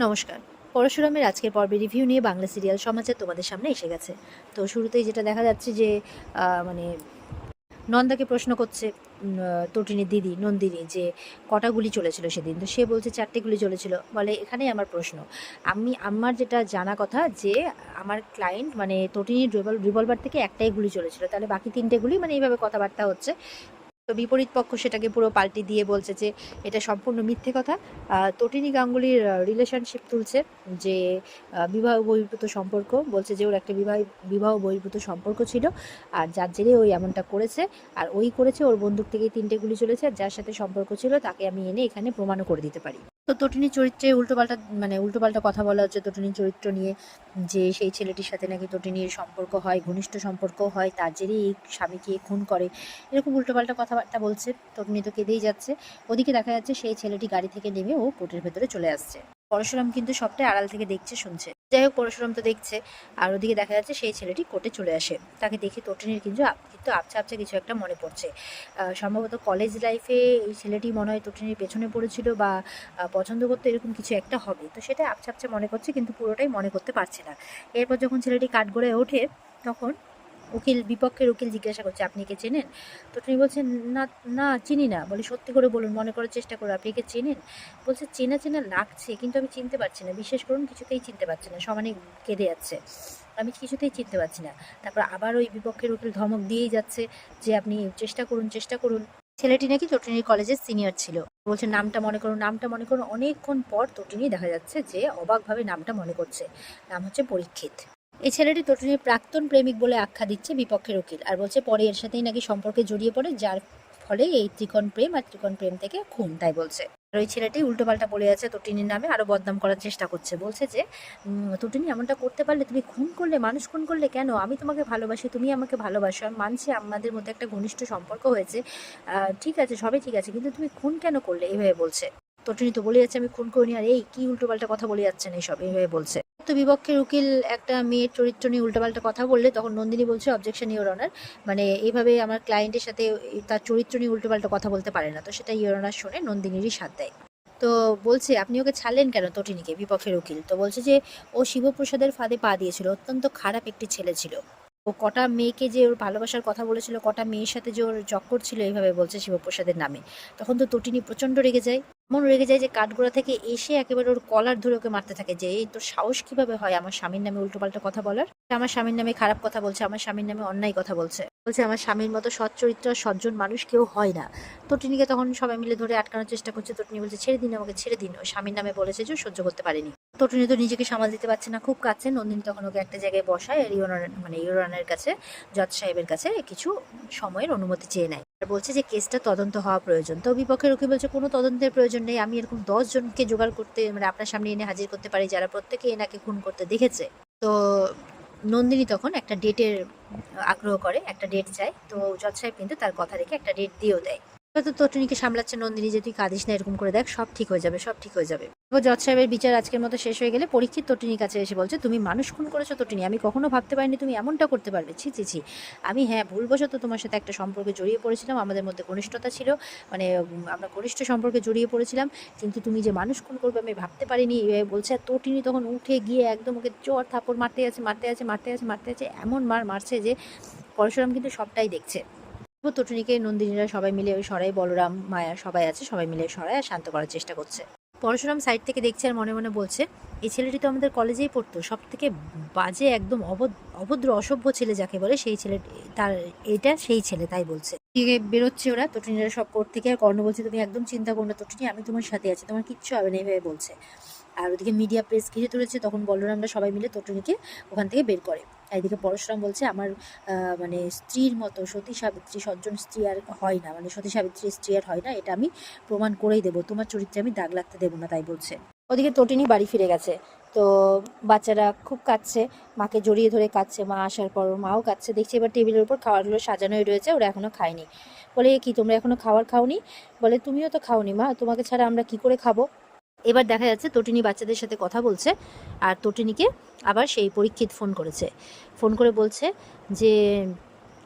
নমস্কার। পরশুরামের আজকের পর্বে রিভিউ নিয়ে বাংলা সিরিয়াল সমাচার তোমাদের সামনে এসে গেছে। তো শুরুতেই যেটা দেখা যাচ্ছে যে মানে নন্দাকে প্রশ্ন করছে তটিনীর দিদি নন্দিনী যে কটা গুলি চলেছিল সেদিন। তো সে বলছে 4টে গুলি চলেছিল। বলে এখানেই আমার প্রশ্ন, আমার যেটা জানা কথা যে আমার ক্লায়েন্ট মানে তটিনীর রিভলভার থেকে একটাই গুলি চলেছিল, তাহলে বাকি 3টে গুলি মানে এইভাবে কথাবার্তা হচ্ছে। তো বিপরীত পক্ষ সেটাকে পুরো পাল্টি দিয়ে বলছে যে এটা সম্পূর্ণ মিথ্যে কথা। তটিনী গাঙ্গুলির রিলেশনশিপ তুলছে যে বিবাহ বহির্ভূত সম্পর্ক, বলছে যে ওর একটা বিবাহ বহির্ভূত সম্পর্ক ছিল, আর যার জেরে ওই এমনটা করেছে। আর ওই করেছে, ওর বন্দুক থেকে 3টে গুলি চলেছে, আর যার সাথে সম্পর্ক ছিল তাকে আমি এনে এখানে প্রমাণও করে দিতে পারি। তো তটিনীর চরিত্রে উল্টোপাল্টা কথা বলা হচ্ছে তটিনীর চরিত্র নিয়ে, যে সেই ছেলেটির সাথে নাকি তটিনীর সম্পর্ক হয়, ঘনিষ্ঠ সম্পর্ক হয়, তার জেরেই এই স্বামীকে খুন করে, এরকম উল্টোপাল্টা কথাবার্তা বলছে। তটিনী তো কেঁদেই যাচ্ছে। ওদিকে দেখা যাচ্ছে সেই ছেলেটি গাড়ি থেকে নেমে ও কোর্টের ভেতরে চলে আসছে। পরশুরাম কিন্তু সবটাই আড়াল থেকে দেখছে, শুনছে। যাই হোক, পরশুরাম তো দেখছে, আর ওদিকে দেখা যাচ্ছে সেই ছেলেটি কোর্টে চলে আসে। তাকে দেখে তটিনীর কিন্তু আবছা আবছা কিছু একটা মনে পড়ছে। সম্ভবত কলেজ লাইফে এই ছেলেটি মনে হয় তটিনীর পেছনে পড়েছিল বা পছন্দ করতো, এরকম কিছু একটা হবে। তো সেটা আবছা আবছা মনে করছে, কিন্তু পুরোটাই মনে করতে পারছে না। এরপর যখন ছেলেটি কাঠগড়ায় ওঠে, তখন বিপক্ষের উকিল জিজ্ঞাসা করছে, আপনি কে চেনেন? তো তিনি বলছেন, না, না চিনি না। বলে, সত্যি করে বলুন, মনে করার চেষ্টা করুন, আপনি কে চেনেন? বলছে, চেনা চেনা লাগছে, কিন্তু আমি চিনতে পারছি না, বিশ্বাস করুন কিছুতেই চিনতে পারছি না। সমানে কেঁদে যাচ্ছে, আমি কিছুতেই চিনতে পারছি না। তারপর আবার ওই বিপক্ষের উকিল ধমক দিয়েই যাচ্ছে যে আপনি চেষ্টা করুন, চেষ্টা করুন। ছেলেটি নাকি তটিনীর কলেজের সিনিয়র ছিল। বলছে, নামটা মনে করুন, নামটা মনে করুন। অনেকক্ষণ পর তটিনী দেখা যাচ্ছে যে অবাকভাবে নামটা মনে করছে। নাম হচ্ছে পরীক্ষিত। এই ছেলেটি তটিনীর প্রাক্তন প্রেমিক বলে আখ্যা দিচ্ছে বিপক্ষের উকিল, আর বলছে পরে এর সাথেই নাকি সম্পর্কে জড়িয়ে পড়ে, যার ফলে এই ত্রিকোণ প্রেম, আর ত্রিকোণ প্রেম থেকে খুন, তাই বলছে। আর ওই ছেলেটি উল্টোপাল্টা বলে যাচ্ছে, তটিনীর নামে আরো বদনাম করার চেষ্টা করছে। বলছে যে তটিনী, এমনটা করতে পারলে, তুমি খুন করলে, মানুষ খুন করলে কেন? আমি তোমাকে ভালোবাসি, তুমি আমাকে ভালোবাসো, আমি মানছি আমাদের মধ্যে একটা ঘনিষ্ঠ সম্পর্ক হয়েছে, ঠিক আছে, সবই ঠিক আছে, কিন্তু তুমি খুন কেন করলে? এইভাবে বলছে। তটিনী তো বলে যাচ্ছে, আমি খুন করিনি। আর এই কি উল্টোপাল্টা কথা বলে যাচ্ছেন এইসব, এইভাবে বলছে। তো বিপক্ষের উকিল একটা মেয়ের চরিত্র নিয়ে উল্টাপাল্টা কথা বললে, তখন নন্দিনী বলছে, অবজেকশন ইওর অনার, মানে এইভাবে আমার ক্লায়েন্টের সাথে তার চরিত্র নিয়ে উল্টোপাল্টা কথা বলতে পারে না। তো সেটা ইওর অনার শুনে নন্দিনীরই সাথ দেয়। তো বলছে, আপনি ওকে ছাড়লেন কেন তটিনীকে? বিপক্ষের উকিল তো বলছে যে ও শিবপ্রসাদের ফাঁদে পা দিয়েছিল, অত্যন্ত খারাপ একটি ছেলে ছিল। ও কটা মেয়েকে যে ওর ভালোবাসার কথা বলেছিল, কটা মেয়ের সাথে যে ওর চক্কর ছিল, এইভাবে বলছে শিবপ্রসাদের নামে। তখন তো তটিনী প্রচণ্ড রেগে যায়, এমন রেগে যায় যে কাঠগোড়া থেকে এসে একেবারে ওর কলার ধরে ওকে মারতে থাকে, যে এই তোর সাহস কিভাবে হয় আমার স্বামীর নামে উল্টোপাল্টা কথা বলার? আমার স্বামীর নামে খারাপ কথা বলছে, আমার স্বামীর নামে অন্যায় কথা বলছে। বলছে আমার স্বামীর মতো সৎ চরিত্র সজ্জন মানুষ কেউ হয় না। তটিনীকে তখন সবাই মিলে ধরে আটকানোর চেষ্টা করছে। তটিনী বলছে, ছেড়ে দিন আমাকে, ছেড়ে দিন। ওই স্বামীর নামে বলেছে যে সহ্য করতে পারেনি। তটিনী তো নিজেকে সামাল দিতে পারছে না, খুব কাঁদছে। নন্দিনী তখন ওকে একটা জায়গায় বসায়, আর ইউরানের কাছে, জজ সাহেবের কাছে কিছু সময়ের অনুমতি চেয়ে নেয়। আর বলছে যে কেসটা তদন্ত হওয়া প্রয়োজন। তো বিপক্ষের উকিল বলছে, কোনো তদন্তের প্রয়োজন নেই, আমি এরকম 10 জনকে জোগাড় করতে, মানে আপনার সামনে এনে হাজির করতে পারি, যারা প্রত্যেকে এনাকে খুন করতে দেখেছে। তো নন্দিনী তখন একটা ডেটের আগ্রহ করে, একটা ডেট চায়। তো জজ সাহেব কিন্তু তার কথা রেখে একটা ডেট দিয়েও দেয়। তো তটিনীকে সামলাচ্ছে নন্দিনী, যে তুই কাঁদিস না, এরকম করে দেখ, সব ঠিক হয়ে যাবে, সব ঠিক হয়ে যাবে। এবার জজ সাহেবের বিচার আজকের মতো শেষ হয়ে গেলে পরীক্ষিত তটিনীর কাছে এসে বলছে, তুমি মানুষ খুন করেছো তটিনী, আমি কখনো ভাবতে পারিনি তুমি এমনটা করতে পারবে, ছি ছি ছি। আমি ভুলবশত তোমার সাথে একটা সম্পর্কে জড়িয়ে পড়েছিলাম, আমাদের মধ্যে ঘনিষ্ঠতা ছিল, মানে আমরা ঘনিষ্ঠ সম্পর্কে জড়িয়ে পড়েছিলাম, কিন্তু তুমি যে মানুষ খুন করবে আমি ভাবতে পারিনি, এভাবে বলছে। আর তটিনী তখন উঠে গিয়ে একদম ওকে চোর থাপ্পড় মারতে আছে, মারতে আছে, মারতে আছে, মারতে আছে, এমন মারছে যে পরশুরাম কিন্তু সবটাই দেখছে। তটিনীকে নন্দিনীরা সবাই মিলে ওই সরাই, বলরাম, মায়া সবাই আছে, সবাই মিলে সরাই আর শান্ত করার চেষ্টা করছে। পরশুরাম সাইড থেকে দেখছে আর মনে মনে বলছে, এই ছেলেটি তো আমাদের কলেজেই পড়তো, সব থেকে বাজে, একদম অভদ্র অসভ্য ছেলে যাকে বলে, সেই ছেলে, তার এটা সেই ছেলে, তাই বলছে। দিকে বেরোচ্ছে ওরা, তটিনীরা সব কোর্ট থেকে। আর কর্ণ বলছে, তুমি একদম চিন্তা করো না তটিনী, আমি তোমার সাথে আছি, তোমার কিচ্ছু হবে না, এইভাবে বলছে। আর ওদিকে মিডিয়া প্রেস ঘিরে তুলেছে। তখন বলরামরা সবাই মিলে তটিনীকে ওখান থেকে বের করে। এদিকে পরশুরাম বলছে, আমার মানে স্ত্রীর মতো সতী সাবিত্রী সজ্জন স্ত্রী আর হয় না, মানে সতী সাবিত্রীর স্ত্রী আর হয় না, এটা আমি প্রমাণ করেই দেবো, তোমার চরিত্রে আমি দাগ লাগতে দেবো না, তাই বলছে। ওদিকে তটিনী বাড়ি ফিরে গেছে। তো বাচ্চারা খুব কাঁদছে, মাকে জড়িয়ে ধরে কাঁদছে। মা আসার পর মাও কাঁদছে। দেখছি এবার টেবিলের উপর খাবারগুলো সাজানোই রয়েছে, ওরা এখনো খায়নি। বলে, কি তোমরা এখনো খাবার খাওনি? বলে, তুমিও তো খাওনি মা, তোমাকে ছাড়া আমরা কি করে খাবো? এবার দেখা যাচ্ছে তটিনী বাচ্চাদের সাথে কথা বলছে, আর তটিনীকে আবার সেই পরীক্ষিত ফোন করেছে। ফোন করে বলছে যে,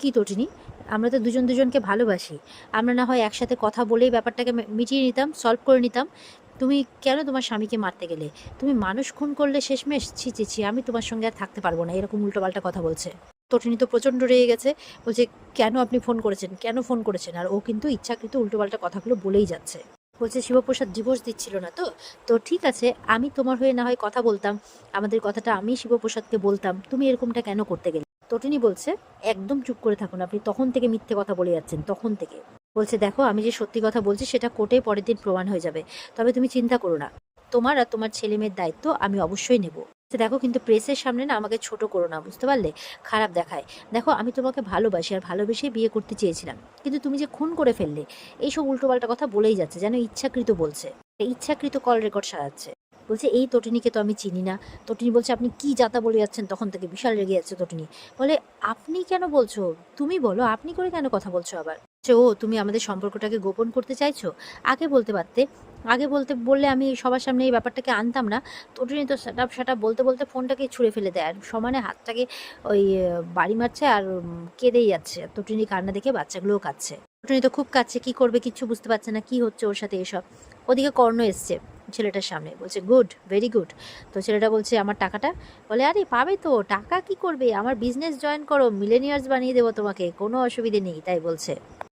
কি তটিনী, আমরা তো দুজনকে ভালোবাসি, আমরা না হয় একসাথে কথা বলেই ব্যাপারটাকে মিটিয়ে নিতাম, সলভ করে নিতাম, তুমি কেন তোমার স্বামীকে মারতে গেলে? তুমি মানুষ খুন করলে শেষমেশ, ছি ছি ছি, আমি তোমার সঙ্গে আর থাকতে পারবো না, এরকম উল্টোপাল্টা কথা বলছে। তটিনী তো প্রচণ্ড রেগে গেছে, বলছে কেন আপনি ফোন করেছেন, কেন ফোন করেছেন? আর ও কিন্তু ইচ্ছাকৃত উল্টোপাল্টা কথাগুলো বলেই যাচ্ছে। বলছে শিবপ্রসাদ ডিভোর্স দিচ্ছিল না তো, তো ঠিক আছে, আমি তোমার হয়ে না হয় কথা বলতাম, আমাদের কথাটা আমি শিবপ্রসাদকে বলতাম, তুমি এরকমটা কেন করতে গেলে? তটিনী বলছে একদম চুপ করে থাকুন, আপনি তখন থেকে মিথ্যে কথা বলে যাচ্ছেন, তখন থেকে। বলছে দেখো, আমি যে সত্যি কথা বলছি সেটা কোর্টে পরের দিন প্রমাণ হয়ে যাবে, তবে তুমি চিন্তা করো না, তোমার আর তোমার ছেলে মেয়ের দায়িত্ব আমি অবশ্যই নেব। দেখো কিন্তু প্রেসের সামনে না আমাকে ছোট করো না, বুঝতে পারলে? খারাপ দেখায়। দেখো আমি তোমাকে ভালোবাসি আর ভালোবেসেই বিয়ে করতে চেয়েছিলাম, কিন্তু তুমি যে খুন করে ফেললে, এইসব উল্টোপাল্টা কথা বলেই যাচ্ছে, যেন ইচ্ছাকৃত বলছে, ইচ্ছাকৃত কল রেকর্ড সাজাচ্ছে। বলছে এই তটিনীকে তো আমি চিনি না। তটিনী বলছে আপনি কি যাতা বলে যাচ্ছেন, তখন থেকে বিশাল রেগে যাচ্ছে তটিনী। বলে আপনি কেন বলছো, তুমি বলো, আপনি করে কেন কথা বলছো আবার? ও তুমি আমাদের সম্পর্কটাকে গোপন করতে চাইছো? আগে বলতে পারতে, আগে বললে আমি সবার সামনে এই ব্যাপারটাকে আনতাম না। তটিনী তো সেটা বলতে বলতে ফোনটাকে ছুঁড়ে ফেলে দেয়, আর সমানে হাতটাকে ওই বাড়ি মারছে আর কেঁদেই যাচ্ছে। তটিনী কান্না দেখে বাচ্চাগুলোও কাঁদছে। তটিনী তো খুব কাঁদছে, কি করবে কিচ্ছু বুঝতে পারছে না, কি হচ্ছে ওর সাথে এসব। ওদিকে কর্ণ এসছে ছেলেটার সামনে, বলছে গুড, ভেরি গুড। তো ছেলেটা বলছে আমার টাকাটা? বলে আরে পাবে তো, টাকা কি করবে, আমার বিজনেস জয়েন করো, মিলেনিয়ার্স বানিয়ে দেবো তোমাকে, কোনো অসুবিধে নেই, তাই বলছে।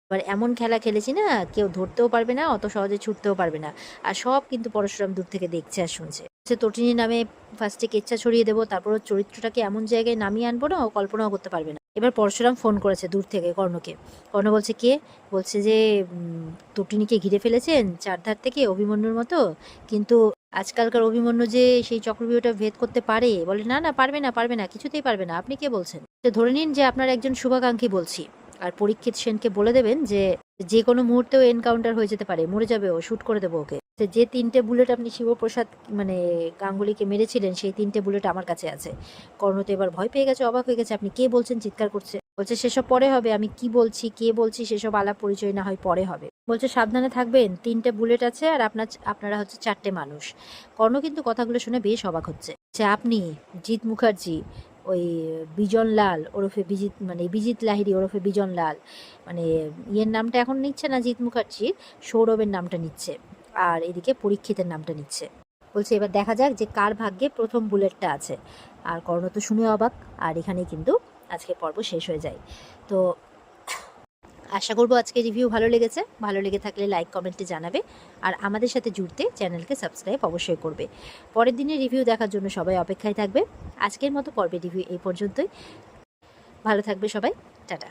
এবার এমন খেলা খেলেছি না, কেউ ধরতেও পারবে না, অত সহজে ছুটতেও পারবে না। আর সব কিন্তু পরশুরাম দূর থেকে দেখছে আর শুনছে। সে তটিনী নামে ফার্স্টে কেচ্ছা ছড়িয়ে দেবো, তারপর ওর চরিত্রটাকে এমন জায়গায় নামিয়ে আনবো না, ও কল্পনাও করতে পারবে না। এবার পরশুরাম ফোন করেছে দূর থেকে কর্ণকে। কর্ণ বলছে কে? বলছে যে তটিনীকে ঘিরে ফেলেছেন চারধার থেকে অভিমন্যুর মতো, কিন্তু আজকালকার অভিমন্যু যে সেই চক্রব্যূহটা ভেদ করতে পারে? বলে না না, পারবে না, পারবে না, কিছুতেই পারবে না। আপনি কে বলছেন? ধরে নিন যে আপনার একজন শুভাকাঙ্ক্ষী বলছি, আর পরীক্ষিত সেনকে বলে দেবেন যে যে কোনো মুহূর্তেও এনকাউন্টার হয়ে যেতে পারে, মরে যাবে ও, শুট করে দেবো ওকে। যে 3টে বুলেট আপনি শিবপ্রসাদ মানে গাঙ্গুলিকে মেরেছিলেন, সেই 3টে বুলেট আমার কাছে আছে। কর্ণ তো এবার ভয় পেয়ে গেছে, অবাক হয়ে গেছে, আপনি কে বলছেন, চিৎকার করছে। বলছে সেসব পরে হবে, আমি কি বলছি কে বলছি সেসব আলাপ পরিচয় না হয় পরে হবে। বলছে সাবধানে থাকবেন, 3টে বুলেট আছে, আর আপনারা হচ্ছে 4টে মানুষ। কর্ণ কিন্তু কথাগুলো শুনে বেশ অবাক হচ্ছে। আপনি জিৎ মুখার্জি, ওই বিজন লাল ওরফে বিজিত, মানে বিজিত লাহিড়ী ওরফে বিজন লাল, মানে ইয়ের নামটা এখন নিচ্ছে না জিৎ মুখার্জির, সৌরভের নামটা নিচ্ছে, আর এদিকে পরীক্ষিতের নামটা নিচ্ছে। বলছে এবার দেখা যাক যে কার ভাগ্যে প্রথম বুলেটটা আছে। আর কর্ণ তো শুনে অবাক। আর এখানেই কিন্তু আজকের পর্ব শেষ হয়ে যায়। তো আশা করবো আজকে রিভিউ ভালো লেগেছে। ভালো লেগে থাকলে লাইক কমেন্টে জানাবে, আর আমাদের সাথে জুড়তে চ্যানেলকে সাবস্ক্রাইব অবশ্যই করবে। পরের দিনের রিভিউ দেখার জন্য সবাই অপেক্ষায় থাকবে। আজকের মতো পর্বের রিভিউ এই পর্যন্তই। ভালো থাকবে সবাই, টাটা।